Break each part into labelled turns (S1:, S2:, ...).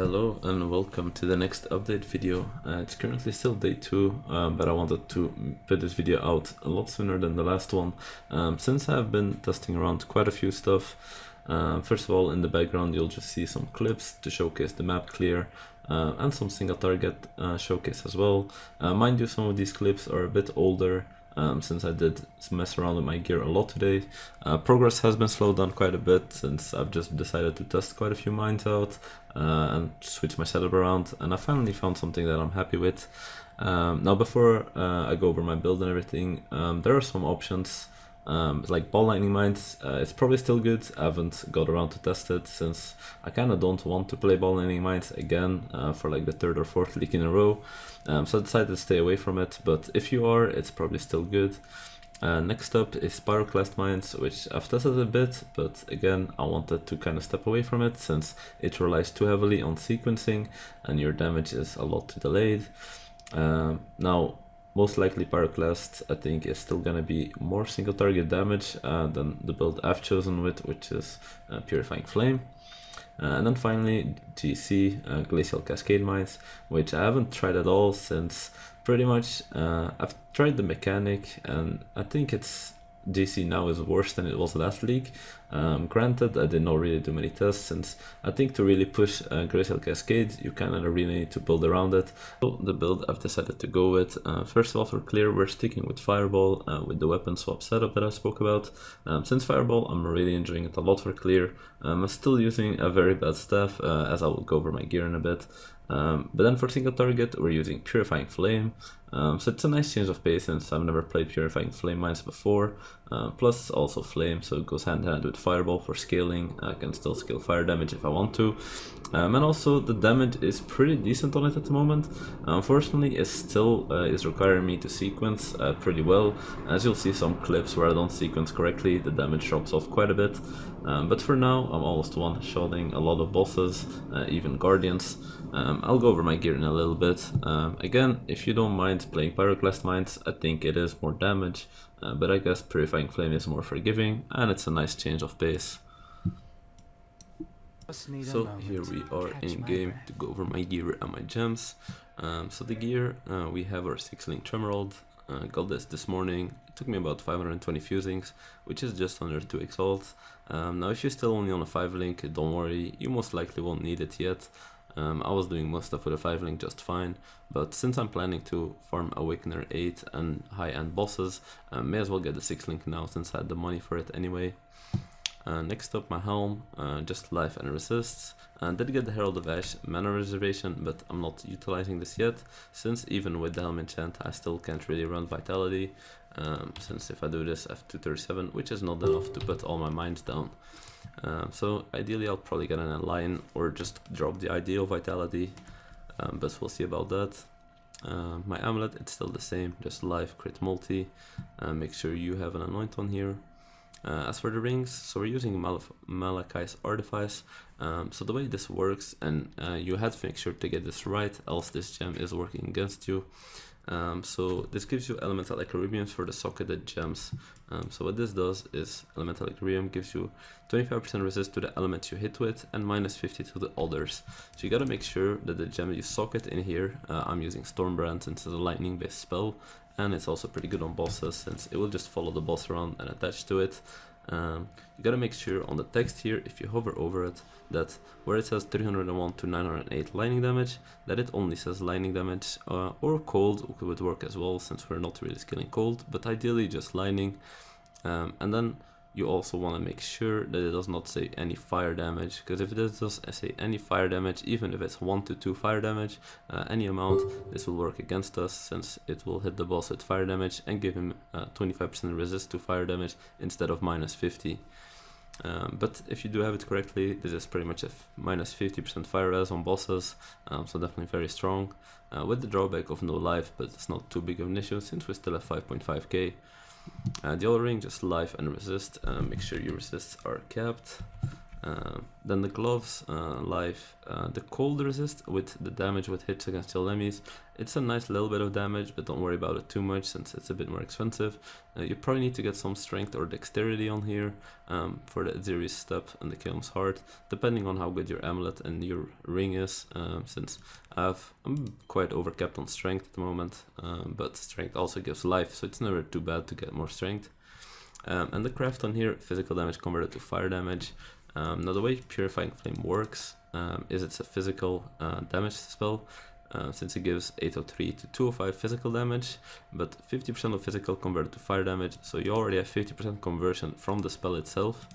S1: Hello and welcome to the next update video. It's currently still day 2, but I wanted to put this video out a lot sooner than the last one, since I've been testing around quite a few stuff. First of all, in the background you'll just see some clips to showcase the map clear, and some single target showcase as well. Mind you, some of these clips are a bit older, since I did mess around with my gear a lot today. Progress has been slowed down quite a bit since I've just decided to test quite a few mines out and switch my setup around, and I finally found something that I'm happy with. Now before I go over my build and everything, there are some options. Like ball lightning mines, it's probably still good. I haven't got around to test it since I kind of don't want to play ball lightning mines again for like the 3rd or 4th league in a row, so I decided to stay away from it, but if you are, it's probably still good. Next up is Pyroclast mines, which I've tested a bit, but again I wanted to kind of step away from it since it relies too heavily on sequencing and your damage is a lot too delayed. Now most likely Pyroclast, I think, is still gonna be more single target damage than the build I've chosen with, which is Purifying Flame. And then finally GC, Glacial Cascade Mines, which I haven't tried at all since pretty much I've tried the mechanic and I think it's GC now is worse than it was last league. Granted, I did not really do many tests since I think to really push Glacial Cascade you kind of really need to build around it. So the build I've decided to go with, first of all, for clear, we're sticking with Fireball with the weapon swap setup that I spoke about. Since Fireball, I'm really enjoying it a lot for clear. I'm still using a very bad staff, as I will go over my gear in a bit. But then for single target, we're using Purifying Flame. So it's a nice change of pace since I've never played Purifying Flame mines before. Plus also Flame, so it goes hand in hand with Fireball for scaling. I can still scale fire damage if I want to. And also the damage is pretty decent on it at the moment. Unfortunately, it still is requiring me to sequence pretty well. As you'll see some clips where I don't sequence correctly, the damage drops off quite a bit. But for now, I'm almost one-shotting a lot of bosses, even Guardians. I'll go over my gear in a little bit. Again, if you don't mind playing Pyroclast mines, I think it is more damage, but I guess Purifying Flame is more forgiving, and it's a nice change of pace. So here we are in game to go over my gear and my gems. So the gear, we have our 6-link Tremorald. Got this morning. It took me about 520 fusings, which is just under 2 exalts. Now if you're still only on a 5-link, don't worry, you most likely won't need it yet. I was doing most stuff with a 5-link just fine, but since I'm planning to farm Awakener 8 and high-end bosses, may as well get the 6-link now since I had the money for it anyway. Next up, my helm, just life and resists. Did get the Herald of Ash mana reservation, but I'm not utilizing this yet, since even with the helm enchant I still can't really run vitality, since if I do this I have 237, which is not enough to put all my mines down. So ideally I'll probably get an align or just drop the ideal vitality, but we'll see about that. My amulet, it's still the same, just life, crit multi. Make sure you have an anoint on here. As for the rings, so we're using Malachai's Artifice. So the way this works, and you have to make sure to get this right, else this gem is working against you. So this gives you elemental equilibriums for the socketed gems. So what this does is elemental equilibrium gives you 25% resist to the element you hit with and minus 50 to the others. So you gotta make sure that the gem you socket in here, I'm using Stormbrand since it's a lightning based spell, and it's also pretty good on bosses since it will just follow the boss around and attach to it. You gotta make sure on the text here, if you hover over it, that where it says 301 to 908 lightning damage, that it only says lightning damage, or cold would work as well since we're not really scaling cold, but ideally just lightning. And then you also want to make sure that it does not say any fire damage, because if it does say any fire damage, even if it's 1 to 2 fire damage, any amount, this will work against us since it will hit the boss with fire damage and give him 25% resist to fire damage instead of minus 50. But if you do have it correctly, this is pretty much a minus 50% fire res on bosses, so definitely very strong, with the drawback of no life, but it's not too big of an issue since we still have 5.5k. The other ring, just life and resist. Make sure your resists are capped. Then the gloves, life, the cold resist with the damage with hits against your enemies. It's a nice little bit of damage, but don't worry about it too much since it's a bit more expensive. You probably need to get some strength or dexterity on here for the Aziri's step and the Kilm's heart, depending on how good your amulet and your ring is, since I'm quite overcapped on strength at the moment, but strength also gives life, so it's never too bad to get more strength. And the craft on here, physical damage converted to fire damage. Now the way Purifying Flame works is it's a physical damage spell, since it gives 803 to 205 physical damage, but 50% of physical converted to fire damage, so you already have 50% conversion from the spell itself.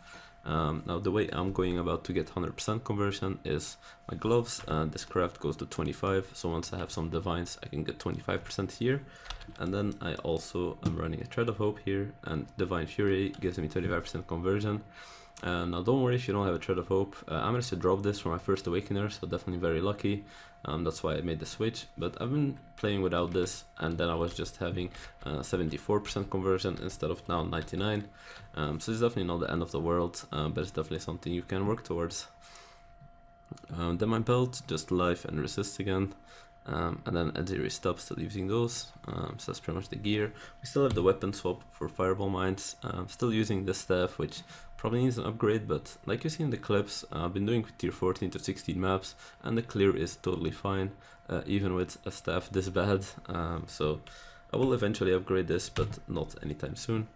S1: Now the way I'm going about to get 100% conversion is my gloves, this craft goes to 25, so once I have some divines I can get 25% here, and then I also am running a Thread of Hope here, and Divine Fury gives me 25% conversion. Now don't worry if you don't have a Thread of Hope, I managed to drop this for my first Awakener, so definitely very lucky. That's why I made the switch, but I've been playing without this, and then I was just having 74% conversion instead of now 99. So it's definitely not the end of the world, but it's definitely something you can work towards. Then my belt, just life and resist again. And then Aziri stops still using those, so that's pretty much the gear. We still have the weapon swap for Fireball Mines, still using this staff, which probably needs an upgrade, but like you see in the clips, I've been doing tier 14 to 16 maps, and the clear is totally fine, even with a staff this bad, so I will eventually upgrade this, but not anytime soon.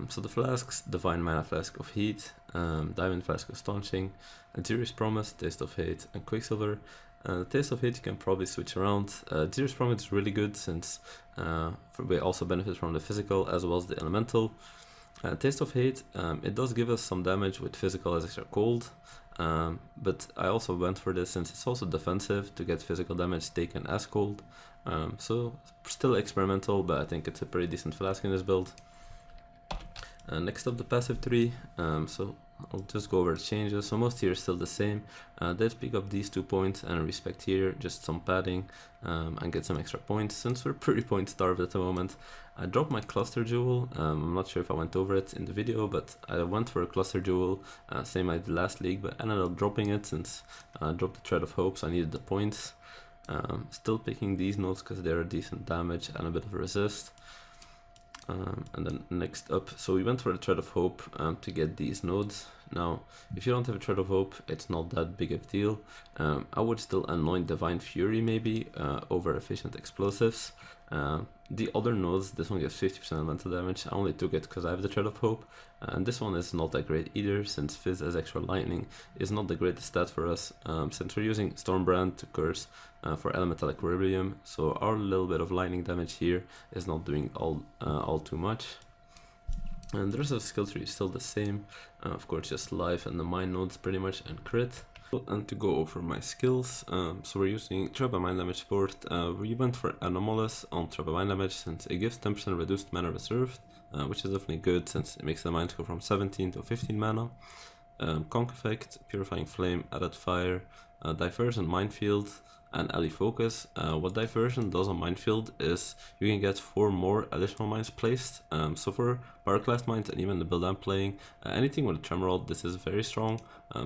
S1: So the flasks, Divine Mana Flask of Heat, Diamond Flask of Staunching, Aziri's Promise, Taste of Hate, and Quicksilver. The Taste of Hate you can probably switch around. Aziri's Promise is really good since we also benefit from the physical as well as the elemental. Taste of Hate, it does give us some damage with physical as extra cold, but I also went for this since it's also defensive to get physical damage taken as cold. So still experimental, but I think it's a pretty decent flask in this build. Next up the passive tree, so I'll just go over the changes. So most here is still the same. Let's pick up these 2 points and respect here, just some padding, and get some extra points since we're pretty point starved at the moment. I dropped my cluster jewel. I'm not sure if I went over it in the video, but I went for a cluster jewel, same like the last league, but I ended up dropping it since I dropped the Thread of Hope, so I needed the points. Still picking these nodes because they're a decent damage and a bit of a resist. And then next up, so we went for the Thread of Hope to get these nodes. Now, if you don't have a Thread of Hope, it's not that big of a deal. I would still anoint Divine Fury maybe over Efficient Explosives. The other nodes, this one gives 50% elemental damage. I only took it because I have the Thread of Hope, and this one is not that great either since Fizz as extra lightning is not the greatest stat for us, since we're using Stormbrand to curse for elemental equilibrium, so our little bit of lightning damage here is not doing all too much. And the rest of the skill tree is still the same, of course just life and the mind nodes pretty much, and crit. And to go over my skills, so we're using Trap and Mind Damage support. We went for Anomalous on Trap and Mind Damage since it gives 10% reduced mana reserved, which is definitely good since it makes the mines go from 17 to 15 mana. Conk Effect, Purifying Flame, Added Fire, Diversion Minefield, and Ally Focus. What Diversion does on Minefield is you can get 4 more additional mines placed. So for Power Class mines and even the build I'm playing, anything with a Tremor, this is very strong.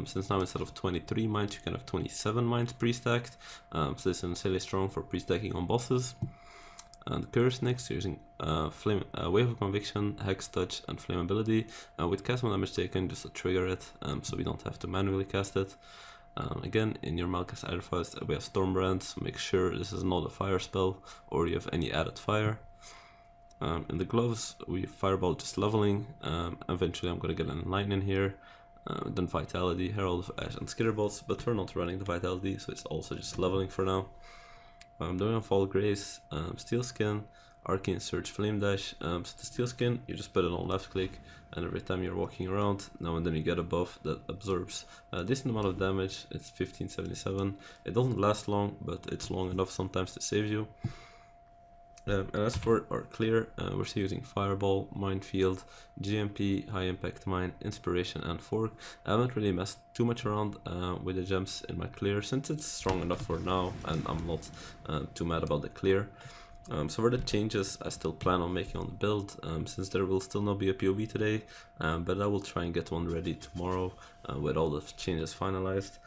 S1: Since now instead of 23 mines, you can have 27 mines pre-stacked. So this is insanely strong for pre-stacking on bosses. And Curse next, using Wave of Conviction, Hex Touch, and Flammability. With cast one damage taken, just to trigger it, so we don't have to manually cast it. Again, in your Malchus Aetherfast, we have Stormbrand, so make sure this is not a fire spell or you have any added fire. In the gloves, we Fireball just leveling. Eventually, I'm gonna get an Lightning here. Then Vitality, Herald of Ash, and Skitterbolts, but we're not running the Vitality, so it's also just leveling for now. Doing a Fall Grace, Steel Skin, Arcane Surge, Flame Dash. So the Steel Skin, you just put it on left click, and every time you're walking around, now and then you get a buff that absorbs a decent amount of damage. It's 1577. It doesn't last long, but it's long enough sometimes to save you. And as for our clear, we're still using Fireball, Minefield, GMP, High Impact Mine, Inspiration, and Fork. I haven't really messed too much around with the gems in my clear since it's strong enough for now, and I'm not too mad about the clear. So for the changes I still plan on making on the build, since there will still not be a POV today, but I will try and get one ready tomorrow with all the changes finalized.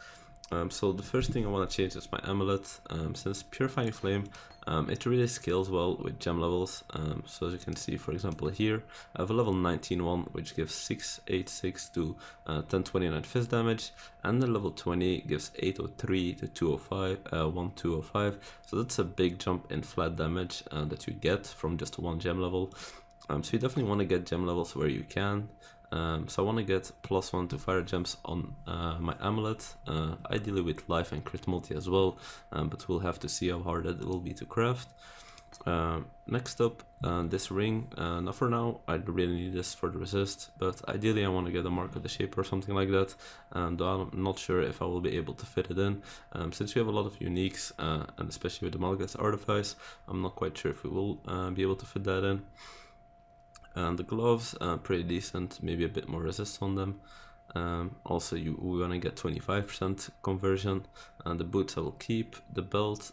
S1: So the first thing I want to change is my amulet. Since Purifying Flame, it really scales well with gem levels. So as you can see, for example here, I have a level 19 one, which gives 686 to 1029 fist damage, and the level 20 gives 803 to 205, 1205. So that's a big jump in flat damage that you get from just one gem level. So you definitely want to get gem levels where you can. So I want to get +1 to fire gems on my amulet, ideally with life and crit multi as well, but we'll have to see how hard it will be to craft. Next up, this ring. Now for now, I really need this for the resist, but ideally I want to get a Mark of the Shaper or something like that, though I'm not sure if I will be able to fit it in. Since we have a lot of uniques, and especially with the Malgus Artifice, I'm not quite sure if we will be able to fit that in. And the gloves, pretty decent, maybe a bit more resist on them. Also, we want to get 25% conversion, and the boots I will keep. The belt,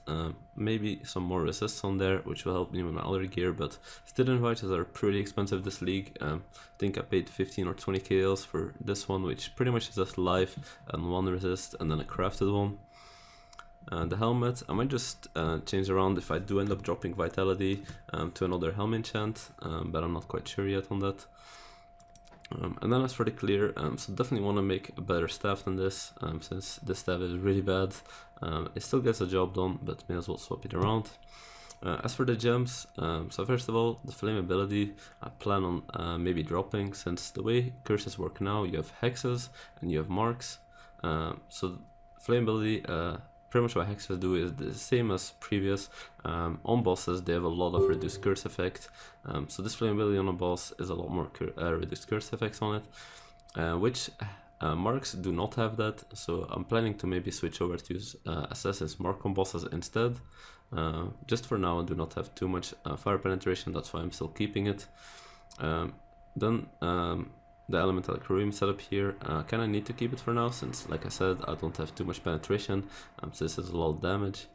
S1: maybe some more resist on there, which will help me with my other gear, but still inviters are pretty expensive this league. I think I paid 15 or 20 KLs for this one, which pretty much is just life and one resist and then a crafted one. The helmet, I might just change around if I do end up dropping vitality to another helm enchant, but I'm not quite sure yet on that. And then as for the clear, so definitely want to make a better staff than this, since this staff is really bad. It still gets the job done, but may as well swap it around. As for the gems, so first of all, the flame ability I plan on maybe dropping, since the way curses work now, you have hexes and you have marks. So flame ability, pretty much what hexes do is the same as previous. On bosses they have a lot of reduced curse effect, so this flame ability on a boss is a lot more reduced curse effects on it, which marks do not have that, so I'm planning to maybe switch over to use Assassin's Mark on bosses instead. Just for now I do not have too much fire penetration, that's why I'm still keeping it. Then the elemental aquarium setup here, kinda need to keep it for now, since like I said, I don't have too much penetration, so this is a lot of damage.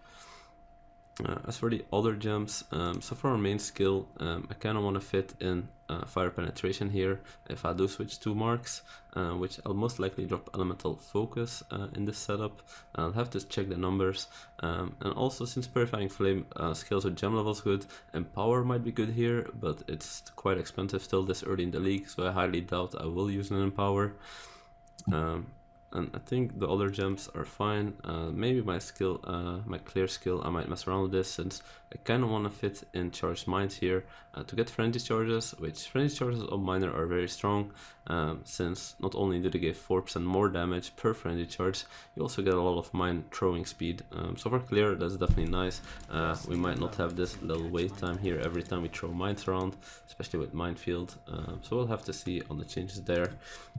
S1: As for the other gems, so for our main skill, I kinda wanna fit in fire penetration here if I do switch to marks, which I'll most likely drop elemental focus in this setup. I'll have to check the numbers, and also since Purifying Flame scales with gem levels good, Empower might be good here, but it's quite expensive still this early in the league, so I highly doubt I will use an Empower. And I think the other gems are fine. Maybe my skill, my clear skill, I might mess around with this, since I kind of want to fit in Charged Minds here to get Frenzy Charges, which Frenzy Charges on Miner are very strong, since not only do they give 4% more damage per Frenzy Charge, you also get a lot of mine throwing speed. So for clear, that's definitely nice. We might not have this little wait time here every time we throw mines around, especially with Minefield, so we'll have to see on the changes there.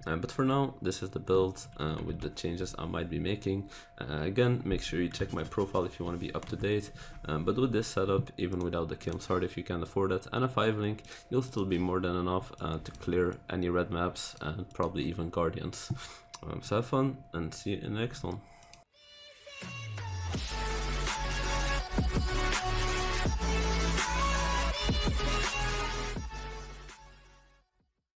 S1: But for now, this is the build with the changes I might be making. Again, make sure you check my profile if you want to be up to date, but with this setup, even without the Kiln Sword, if you can afford it, and a 5 link, you'll still be more than enough to clear any red maps and probably even Guardians. So have fun and see you in the next one.